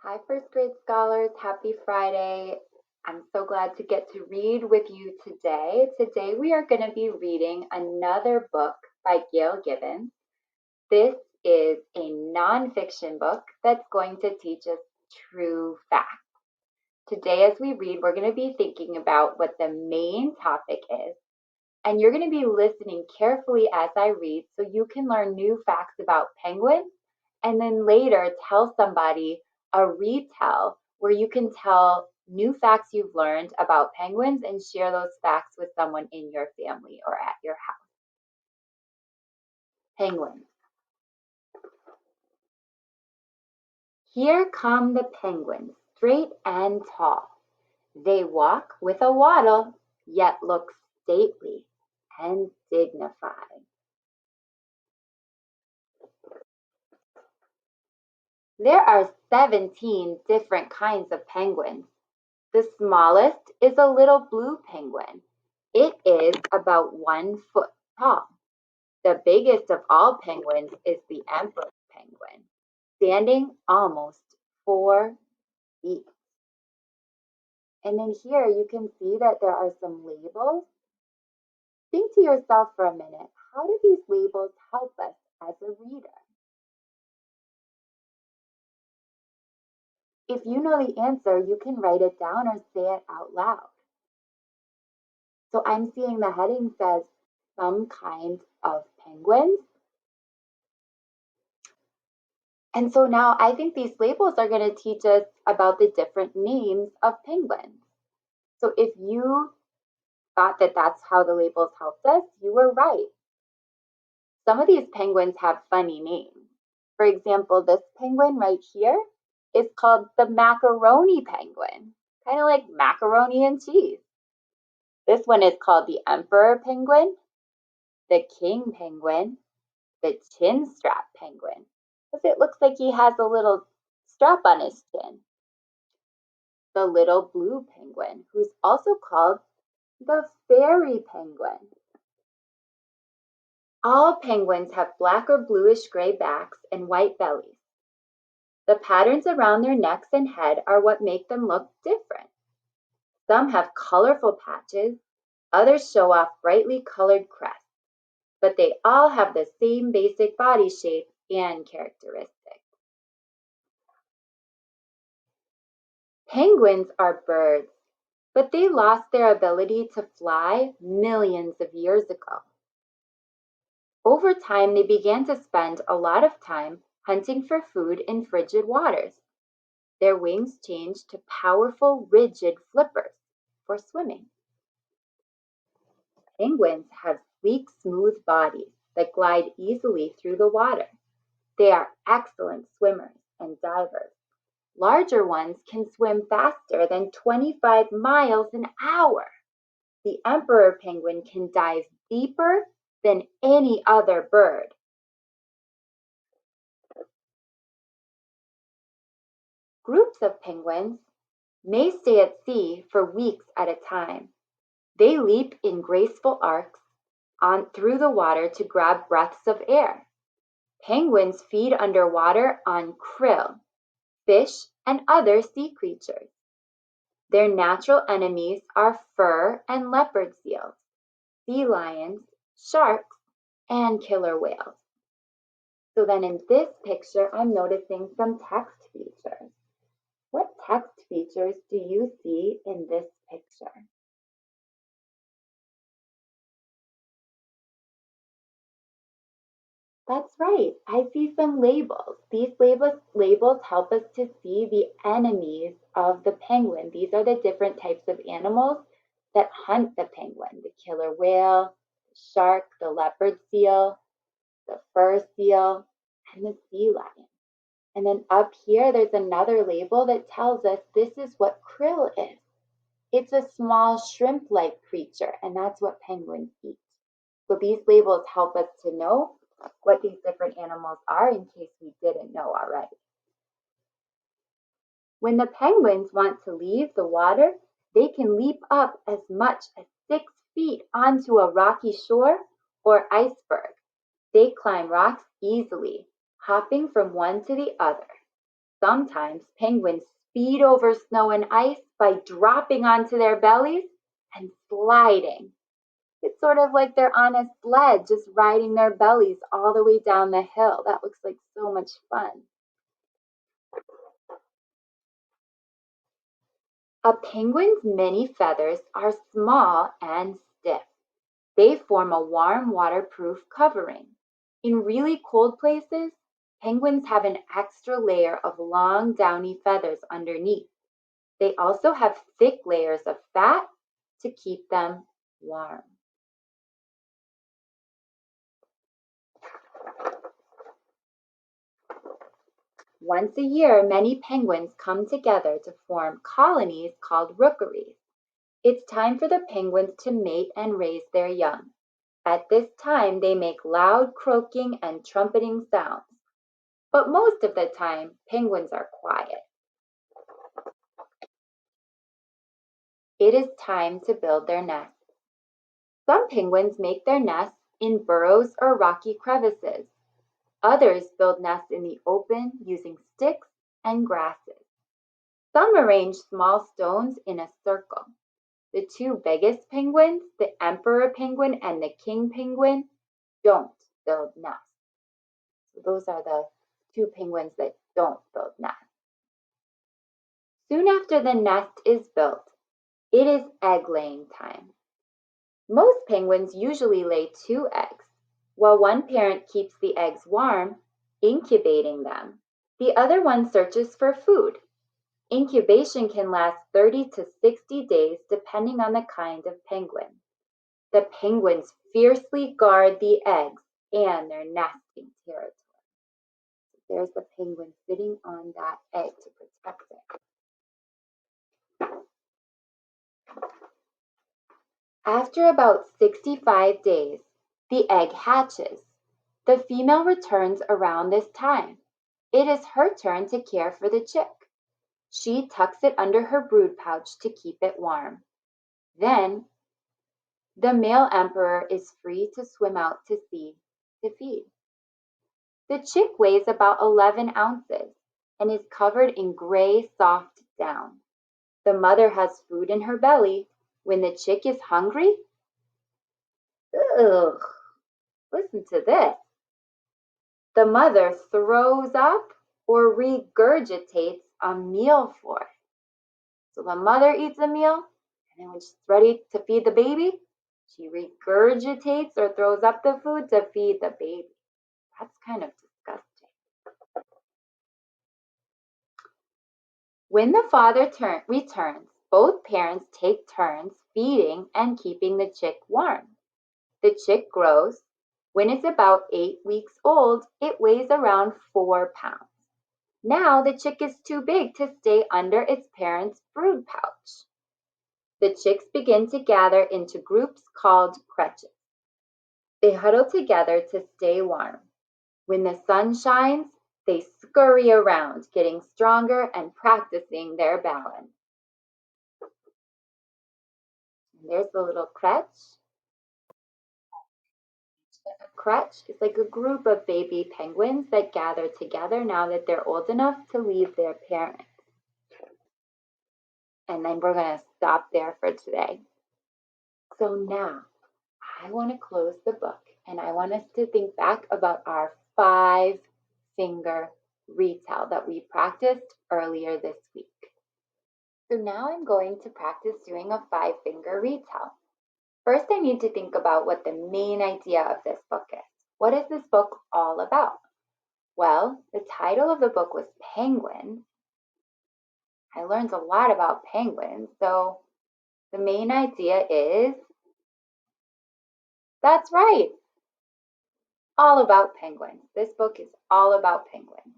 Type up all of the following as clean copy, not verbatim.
Hi, first grade scholars. Happy Friday. I'm so glad to get to read with you today. Today we are going to be reading another book by Gail Gibbons. This is a nonfiction book that's going to teach us true facts. Today, as we read, we're going to be thinking about what the main topic is, and you're going to be listening carefully as I read so you can learn new facts about penguins and then later tell somebody a retell where you can tell new facts you've learned about penguins and share those facts with someone in your family or at your house. Penguins. Here come the penguins, straight and tall. They walk with a waddle, yet look stately and dignified. There are 17 different kinds of penguins. The smallest is a little blue penguin. It is about 1 foot tall. The biggest of all penguins is the emperor penguin, standing almost 4 feet. And then here you can see that there are some labels. Think to yourself for a minute, how do these labels help us as a reader? If you know the answer, you can write it down or say it out loud. So I'm seeing the heading says some kind of penguins. And so now I think these labels are going to teach us about the different names of penguins. So if you thought that that's how the labels helped us, you were right. Some of these penguins have funny names. For example, this penguin right here is called the macaroni penguin, kind of like macaroni and cheese. This one is called the emperor penguin, the king penguin, the chin strap penguin, because it looks like he has a little strap on his chin. The little blue penguin, who's also called the fairy penguin. All penguins have black or bluish gray backs and white bellies. The patterns around their necks and head are what make them look different. Some have colorful patches, others show off brightly colored crests, but they all have the same basic body shape and characteristics. Penguins are birds, but they lost their ability to fly millions of years ago. Over time, they began to spend a lot of time hunting for food in frigid waters. Their wings changed to powerful, rigid flippers for swimming. Penguins have sleek, smooth bodies that glide easily through the water. They are excellent swimmers and divers. Larger ones can swim faster than 25 miles an hour. The emperor penguin can dive deeper than any other bird. Groups of penguins may stay at sea for weeks at a time. They leap in graceful arcs on through the water to grab breaths of air. Penguins feed underwater on krill, fish, and other sea creatures. Their natural enemies are fur and leopard seals, sea lions, sharks, and killer whales. So then in this picture, I'm noticing some text features. What text features do you see in this picture? That's right. I see some labels. These labels help us to see the enemies of the penguin. These are the different types of animals that hunt the penguin: the killer whale, the shark, the leopard seal, the fur seal, and the sea lion. And then up here, there's another label that tells us this is what krill is. It's a small shrimp-like creature, and that's what penguins eat. So these labels help us to know what these different animals are in case we didn't know already. When the penguins want to leave the water, they can leap up as much as 6 feet onto a rocky shore or iceberg. They climb rocks easily, hopping from one to the other. Sometimes penguins speed over snow and ice by dropping onto their bellies and sliding. It's sort of like they're on a sled, just riding their bellies all the way down the hill. That looks like so much fun. A penguin's many feathers are small and stiff. They form a warm, waterproof covering. In really cold places, penguins have an extra layer of long, downy feathers underneath. They also have thick layers of fat to keep them warm. Once a year, many penguins come together to form colonies called rookeries. It's time for the penguins to mate and raise their young. At this time, they make loud croaking and trumpeting sounds. But most of the time, penguins are quiet. It is time to build their nests. Some penguins make their nests in burrows or rocky crevices. Others build nests in the open using sticks and grasses. Some arrange small stones in a circle. The two biggest penguins, the emperor penguin and the king penguin, don't build nests. So those are the two penguins that don't build nests. Soon after the nest is built, it is egg laying time. Most penguins usually lay 2 eggs. While one parent keeps the eggs warm, incubating them, the other one searches for food. Incubation can last 30 to 60 days depending on the kind of penguin. The penguins fiercely guard the eggs and their nesting territory. There's the penguin sitting on that egg to protect it. After about 65 days, the egg hatches. The female returns around this time. It is her turn to care for the chick. She tucks it under her brood pouch to keep it warm. Then, the male emperor is free to swim out to sea to feed. The chick weighs about 11 ounces and is covered in gray, soft down. The mother has food in her belly. When the chick is hungry, ugh, listen to this. The mother throws up or regurgitates a meal for it. So the mother eats a meal, and then when she's ready to feed the baby, she regurgitates or throws up the food to feed the baby. That's kind of disgusting. When the father returns, both parents take turns feeding and keeping the chick warm. The chick grows. When it's about 8 weeks old, it weighs around 4 pounds. Now the chick is too big to stay under its parent's brood pouch. The chicks begin to gather into groups called creches. They huddle together to stay warm. When the sun shines, they scurry around, getting stronger and practicing their balance. And there's the little creche. A creche is like a group of baby penguins that gather together now that they're old enough to leave their parents. And then we're going to stop there for today. So now I want to close the book and I want us to think back about our 5-finger retell that we practiced earlier this week. So now I'm going to practice doing a 5-finger retell. First, I need to think about what the main idea of this book is. What is this book all about? Well, the title of the book was Penguins. I learned a lot about penguins, so the main idea is, that's right, all about penguins. This book is all about penguins.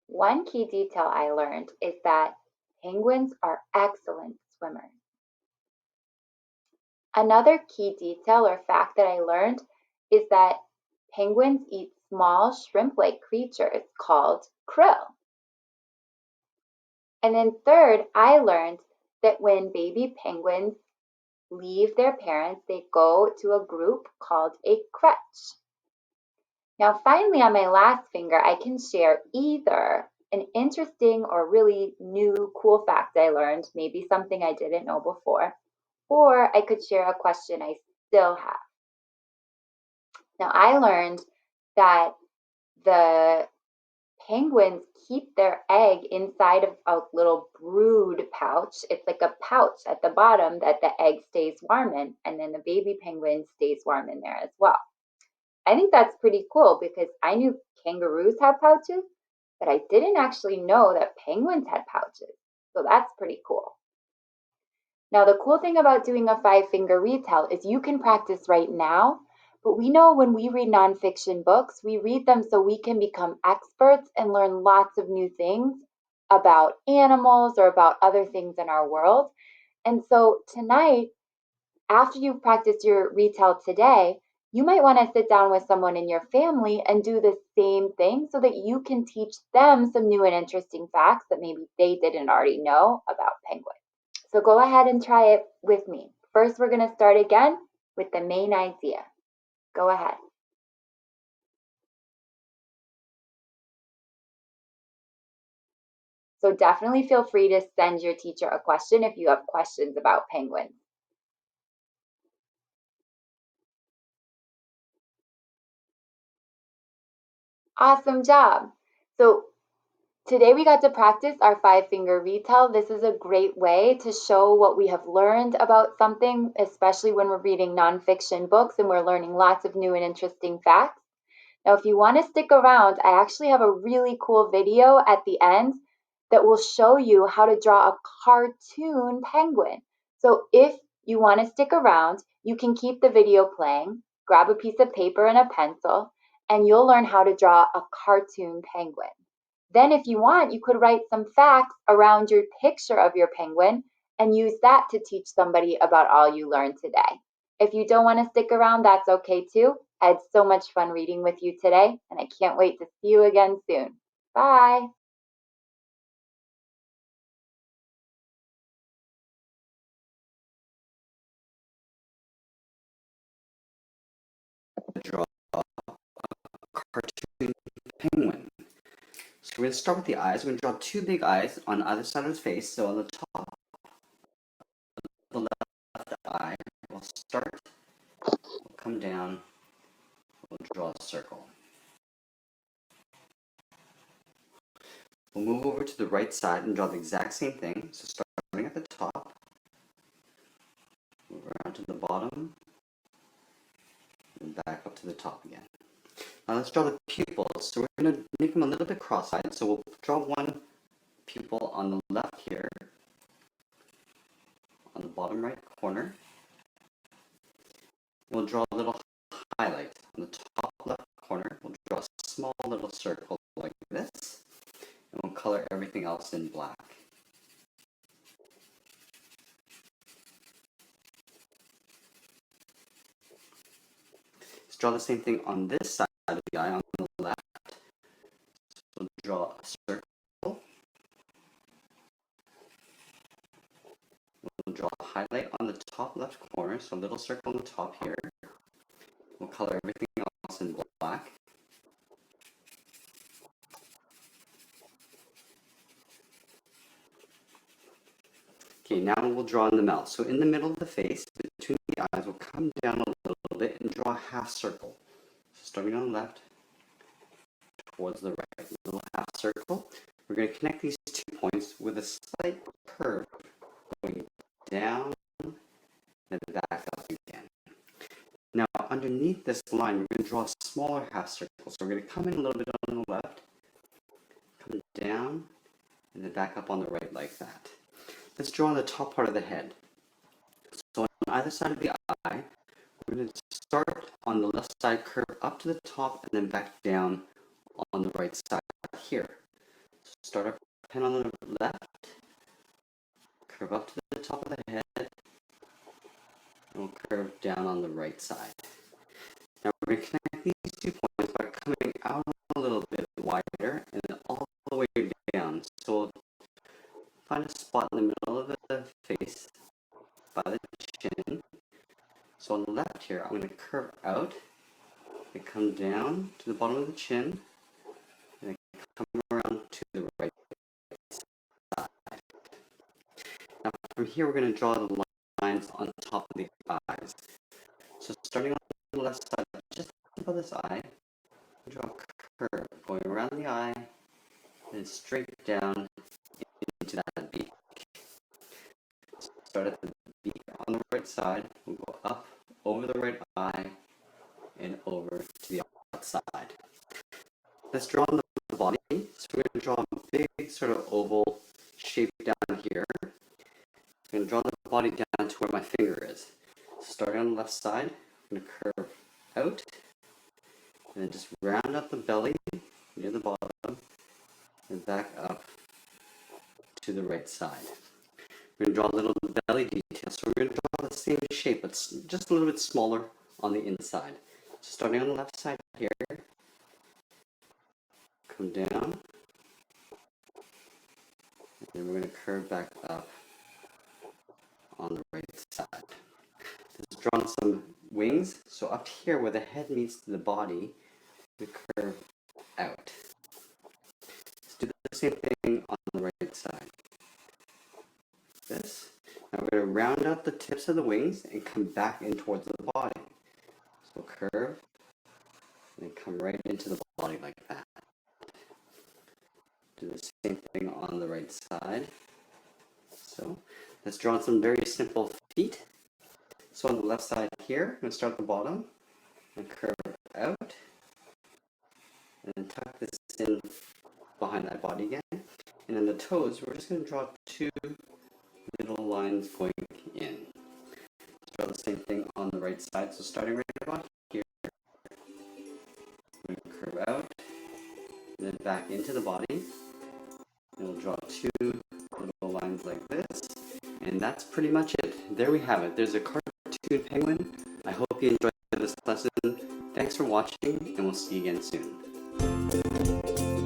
One key detail I learned is that penguins are excellent swimmers. Another key detail or fact that I learned is that penguins eat small shrimp-like creatures called krill. And then third, I learned that when baby penguins leave their parents, they go to a group called a creche. Now finally, on my last finger, I can share either an interesting or really new, cool fact I learned, maybe something I didn't know before, or I could share a question I still have. Now, I learned that the penguins keep their egg inside of a little brood pouch. It's like a pouch at the bottom that the egg stays warm in, and then the baby penguin stays warm in there as well. I think that's pretty cool because I knew kangaroos have pouches, but I didn't actually know that penguins had pouches. So that's pretty cool. Now, the cool thing about doing a 5-finger retell is you can practice right now, but we know when we read nonfiction books, we read them so we can become experts and learn lots of new things about animals or about other things in our world. And so tonight, after you've practiced your retell today, you might want to sit down with someone in your family and do the same thing so that you can teach them some new and interesting facts that maybe they didn't already know about penguins. So go ahead and try it with me. First, we're going to start again with the main idea. Go ahead. So definitely feel free to send your teacher a question if you have questions about penguins. Awesome job. So today we got to practice our 5-finger retell. This is a great way to show what we have learned about something, especially when we're reading nonfiction books and we're learning lots of new and interesting facts. Now, if you want to stick around, I actually have a really cool video at the end that will show you how to draw a cartoon penguin. So if you want to stick around, you can keep the video playing, grab a piece of paper and a pencil, and you'll learn how to draw a cartoon penguin. Then if you want, you could write some facts around your picture of your penguin and use that to teach somebody about all you learned today. If you don't want to stick around, that's okay too. I had so much fun reading with you today, and I can't wait to see you again soon. Bye. Draw a cartoon penguin. So we're going to start with the eyes. We're going to draw two big eyes on either side of his face. So on the top of the left eye, we'll start, we'll come down, we'll draw a circle. We'll move over to the right side and draw the exact same thing. So starting at the top, move around to the bottom, and back up to the top again. Now let's draw the pupils. So we're going to make them a little bit cross-eyed. So we'll draw one pupil on the left here, on the bottom right corner. We'll draw a little highlight on the top left corner. We'll draw a small little circle like this, and we'll color everything else in black. Let's draw the same thing on this side of the eye, on the left. So we'll draw a circle. We'll draw a highlight on the top left corner, so a little circle on the top here. We'll color everything else in black. Okay, now we'll draw in the mouth. So in the middle of the face, between the eyes, we'll come down a little bit and draw a half circle. So starting on the left, towards the right, little half circle. We're going to connect these 2 points with a slight curve going down and back up again. Now underneath this line, we're going to draw a smaller half circle. So we're going to come in a little bit on the left, come down, and then back up on the right like that. Let's draw on the top part of the head. So on either side of the eye, we're going to start on the left side, curve up to the top, and then back down on the right side here. So start our pen on the left, curve up to the top of the head, and we'll curve down on the right side. Now we're going to connect these 2 points by coming out a little bit wider and then all the way down. So we'll find a spot in the middle of the face by the chin. So on the left here, I'm going to curve out and come down to the bottom of the chin and then come around to the right from here, we're going to draw the lines on top of the eyes. So starting on the left side, just above this eye, draw a curve going around the eye and straight down into that beak. Start at the beak on the right side, we'll go up over the right eye and over to the outside. Let's draw on the body. So we're going to draw a big sort of oval shape down here. I'm going to draw the body down to where my finger is. Starting on the left side, I'm going to curve out and then just round up the belly near the bottom and back up to the right side. We're going to draw a little belly detail. So we're going to draw the same shape, but just a little bit smaller on the inside. So starting on the left side here, come down, and then we're going to curve back up on the right side. Let's draw some wings. So up here where the head meets the body, we curve out. Let's do the same thing on the right side. This. Now we're going to round out the tips of the wings and come back in towards the body. So curve, and then come right into the body like that. Do the same thing on the right side. So let's draw some very simple feet. So on the left side here, I'm going to start at the bottom and curve out. And then tuck this in behind that body again. And then the toes, we're just going to draw two little lines going in. Let's draw the same thing on the right side. So starting right about here, we're going to curve out, and then back into the body. And we'll draw two little lines like this. And that's pretty much it. There we have it. There's a cartoon penguin. I hope you enjoyed this lesson. Thanks for watching, and we'll see you again soon.